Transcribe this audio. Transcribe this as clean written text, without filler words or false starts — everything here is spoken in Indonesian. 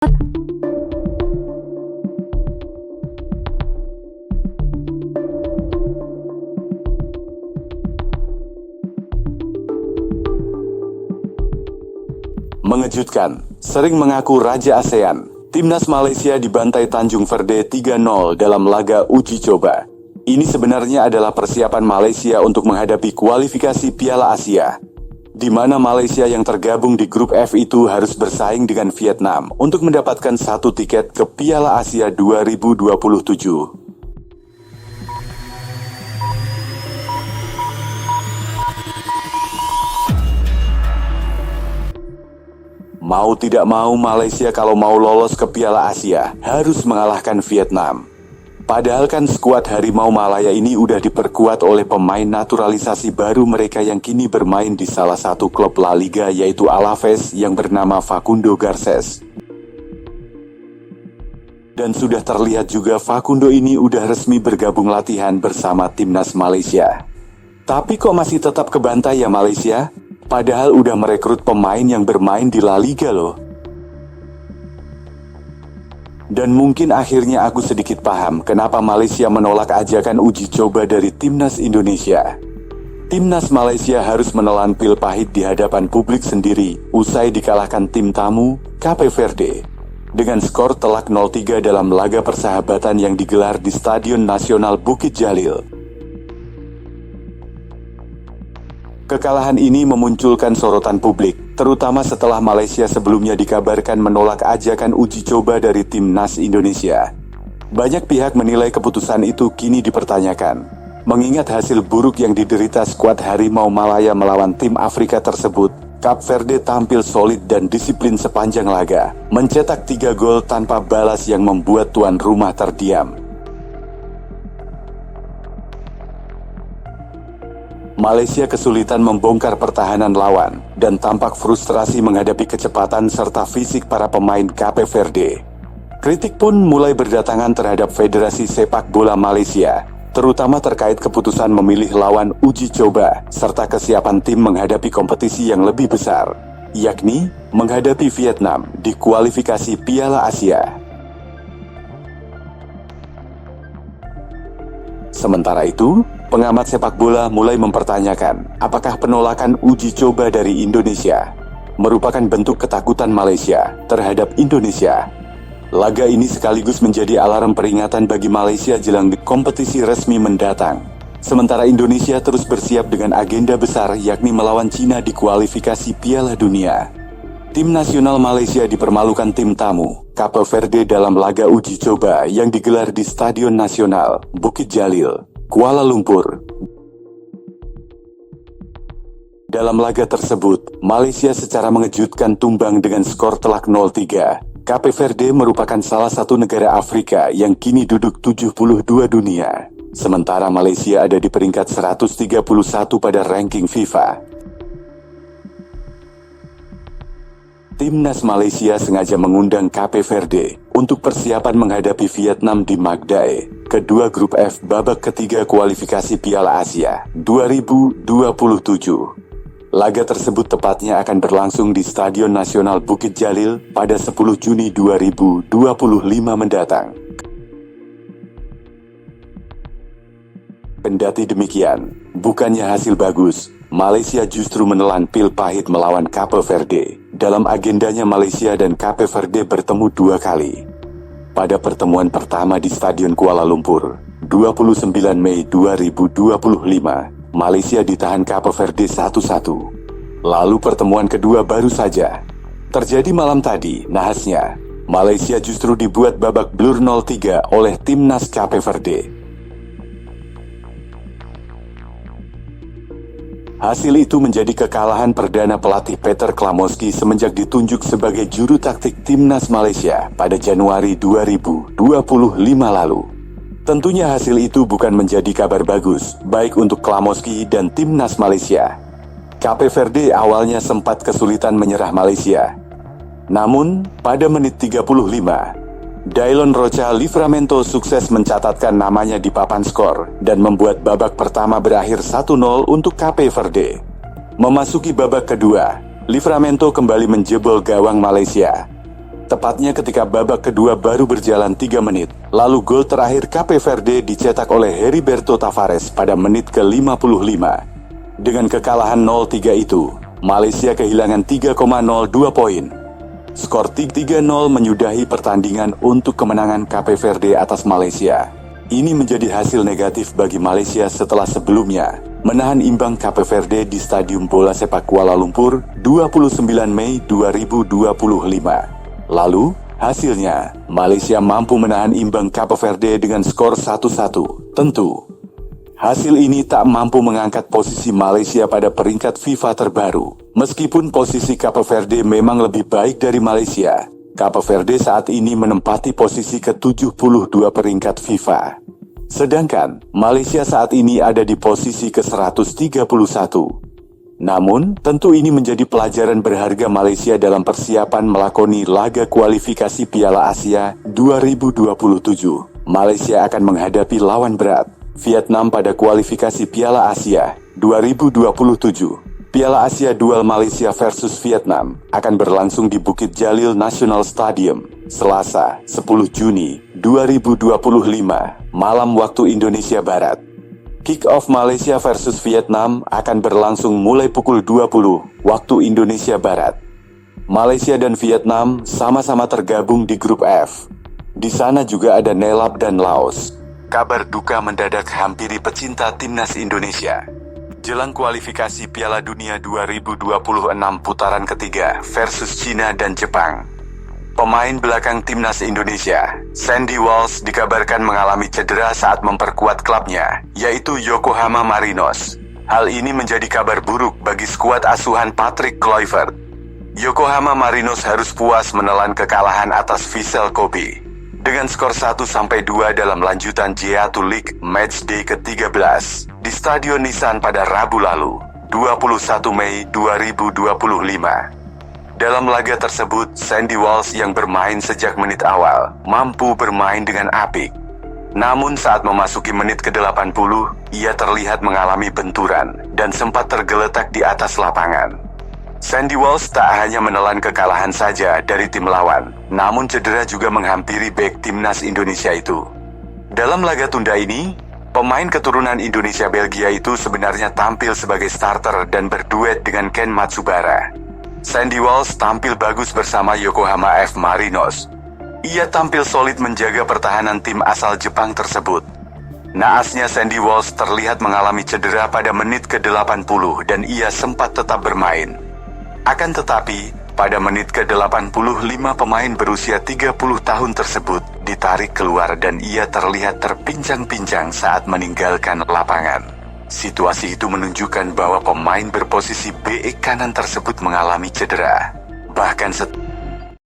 Mengejutkan, sering mengaku Raja ASEAN, Timnas Malaysia dibantai Tanjung Verde 3-0 dalam laga uji coba. Ini sebenarnya adalah persiapan Malaysia untuk menghadapi kualifikasi Piala Asia, di mana Malaysia yang tergabung di grup F itu harus bersaing dengan Vietnam untuk mendapatkan satu tiket ke Piala Asia 2027. Mau tidak mau, Malaysia kalau mau lolos ke Piala Asia harus mengalahkan Vietnam. Padahal kan skuad Harimau Malaya ini udah diperkuat oleh pemain naturalisasi baru mereka yang kini bermain di salah satu klub La Liga, yaitu Alaves yang bernama Facundo Garces. Dan sudah terlihat juga Facundo ini udah resmi bergabung latihan bersama Timnas Malaysia. Tapi kok masih tetap kebantai ya Malaysia? Padahal udah merekrut pemain yang bermain di La Liga loh. Dan mungkin akhirnya aku sedikit paham kenapa Malaysia menolak ajakan uji coba dari Timnas Indonesia. Timnas Malaysia harus menelan pil pahit di hadapan publik sendiri usai dikalahkan tim tamu, Cape Verde, dengan skor telak 0-3 dalam laga persahabatan yang digelar di Stadion Nasional Bukit Jalil. Kekalahan ini memunculkan sorotan publik, terutama setelah Malaysia sebelumnya dikabarkan menolak ajakan uji coba dari Timnas Indonesia. Banyak pihak menilai keputusan itu kini dipertanyakan, mengingat hasil buruk yang diderita skuad Harimau Malaya melawan tim Afrika tersebut. Cape Verde tampil solid dan disiplin sepanjang laga, mencetak 3 gol tanpa balas yang membuat tuan rumah terdiam. Malaysia kesulitan membongkar pertahanan lawan dan tampak frustrasi menghadapi kecepatan serta fisik para pemain Cape Verde. Kritik pun mulai berdatangan terhadap Federasi Sepak Bola Malaysia, terutama terkait keputusan memilih lawan uji coba serta kesiapan tim menghadapi kompetisi yang lebih besar, yakni menghadapi Vietnam di kualifikasi Piala Asia. Sementara itu, pengamat sepak bola mulai mempertanyakan apakah penolakan uji coba dari Indonesia merupakan bentuk ketakutan Malaysia terhadap Indonesia. Laga ini sekaligus menjadi alarm peringatan bagi Malaysia jelang kompetisi resmi mendatang. Sementara Indonesia terus bersiap dengan agenda besar yakni melawan Cina di kualifikasi Piala Dunia. Tim nasional Malaysia dipermalukan tim tamu, Cape Verde dalam laga uji coba yang digelar di Stadion Nasional Bukit Jalil, Kuala Lumpur. Dalam laga tersebut, Malaysia secara mengejutkan tumbang dengan skor telak 0-3. Cape Verde merupakan salah satu negara Afrika yang kini duduk 72 dunia. Sementara Malaysia ada di peringkat 131 pada ranking FIFA. Timnas Malaysia sengaja mengundang Cape Verde untuk persiapan menghadapi Vietnam di Magdae, kedua grup F babak ketiga kualifikasi Piala Asia 2027. Laga tersebut tepatnya akan berlangsung di Stadion Nasional Bukit Jalil pada 10 Juni 2025 mendatang. Kendati demikian, bukannya hasil bagus, Malaysia justru menelan pil pahit melawan Cape Verde. Dalam agendanya, Malaysia dan Cape Verde bertemu 2 kali. Pada pertemuan pertama di Stadion Kuala Lumpur, 29 Mei 2025, Malaysia ditahan Cape Verde 1-1. Lalu pertemuan kedua baru saja terjadi malam tadi. Nahasnya, Malaysia justru dibuat babak belur 0-3 oleh Timnas Cape Verde. Hasil itu menjadi kekalahan perdana pelatih Peter Klamoski semenjak ditunjuk sebagai juru taktik Timnas Malaysia pada Januari 2025 lalu. Tentunya hasil itu bukan menjadi kabar bagus, baik untuk Klamoski dan Timnas Malaysia. Cape Verde awalnya sempat kesulitan menyerah Malaysia. Namun, pada menit 35, Dailon Rocha Livramento sukses mencatatkan namanya di papan skor dan membuat babak pertama berakhir 1-0 untuk Cape Verde. Memasuki babak kedua, Livramento kembali menjebol gawang Malaysia. tepatnya ketika babak kedua baru berjalan 3 menit. Lalu gol terakhir Cape Verde dicetak oleh Heriberto Tavares pada menit ke-55. Dengan kekalahan 0-3 itu, Malaysia kehilangan 3,02 poin. Skor 3-0 menyudahi pertandingan untuk kemenangan Cape Verde atas Malaysia. Ini menjadi hasil negatif bagi Malaysia setelah sebelumnya menahan imbang Cape Verde di Stadium Bola Sepak Kuala Lumpur 29 Mei 2025. Lalu, hasilnya, Malaysia mampu menahan imbang Cape Verde dengan skor 1-1. Tentu, hasil ini tak mampu mengangkat posisi Malaysia pada peringkat FIFA terbaru. Meskipun posisi Cape Verde memang lebih baik dari Malaysia, Cape Verde saat ini menempati posisi ke-72 peringkat FIFA. Sedangkan, Malaysia saat ini ada di posisi ke-131. Namun, tentu ini menjadi pelajaran berharga Malaysia dalam persiapan melakoni laga kualifikasi Piala Asia 2027. Malaysia akan menghadapi lawan berat, Vietnam pada kualifikasi Piala Asia 2027. Piala Asia Duel Malaysia versus Vietnam akan berlangsung di Bukit Jalil National Stadium, Selasa, 10 Juni 2025, malam waktu Indonesia Barat. Kick-off Malaysia versus Vietnam akan berlangsung mulai pukul 20 waktu Indonesia Barat. Malaysia dan Vietnam sama-sama tergabung di grup F. Di sana juga ada Nelab dan Laos. Kabar duka mendadak hampiri pecinta timnas Indonesia. Jelang kualifikasi Piala Dunia 2026 putaran ketiga versus Cina dan Jepang, pemain belakang timnas Indonesia, Sandy Walsh, dikabarkan mengalami cedera saat memperkuat klubnya, yaitu Yokohama Marinos. Hal ini menjadi kabar buruk bagi skuad asuhan Patrick Kluivert. Yokohama Marinos harus puas menelan kekalahan atas Vissel Kobe dengan skor 1-2 dalam lanjutan J2 League Matchday ke-13 di Stadion Nissan pada Rabu lalu, 21 Mei 2025. Dalam laga tersebut, Sandy Walsh yang bermain sejak menit awal mampu bermain dengan apik. Namun saat memasuki menit ke-80, ia terlihat mengalami benturan dan sempat tergeletak di atas lapangan. Sandy Walsh tak hanya menelan kekalahan saja dari tim lawan, namun cedera juga menghampiri bek timnas Indonesia itu. Dalam laga tunda ini, pemain keturunan Indonesia-Belgia itu sebenarnya tampil sebagai starter dan berduet dengan Ken Matsubara. Sandy Walsh tampil bagus bersama Yokohama F. Marinos. Ia tampil solid menjaga pertahanan tim asal Jepang tersebut. Naasnya Sandy Walsh terlihat mengalami cedera pada menit ke-80 dan ia sempat tetap bermain. Akan tetapi, pada menit ke-85 pemain berusia 30 tahun tersebut ditarik keluar dan ia terlihat terpincang-pincang saat meninggalkan lapangan. Situasi itu menunjukkan bahwa pemain berposisi bek kanan tersebut mengalami cedera. Bahkan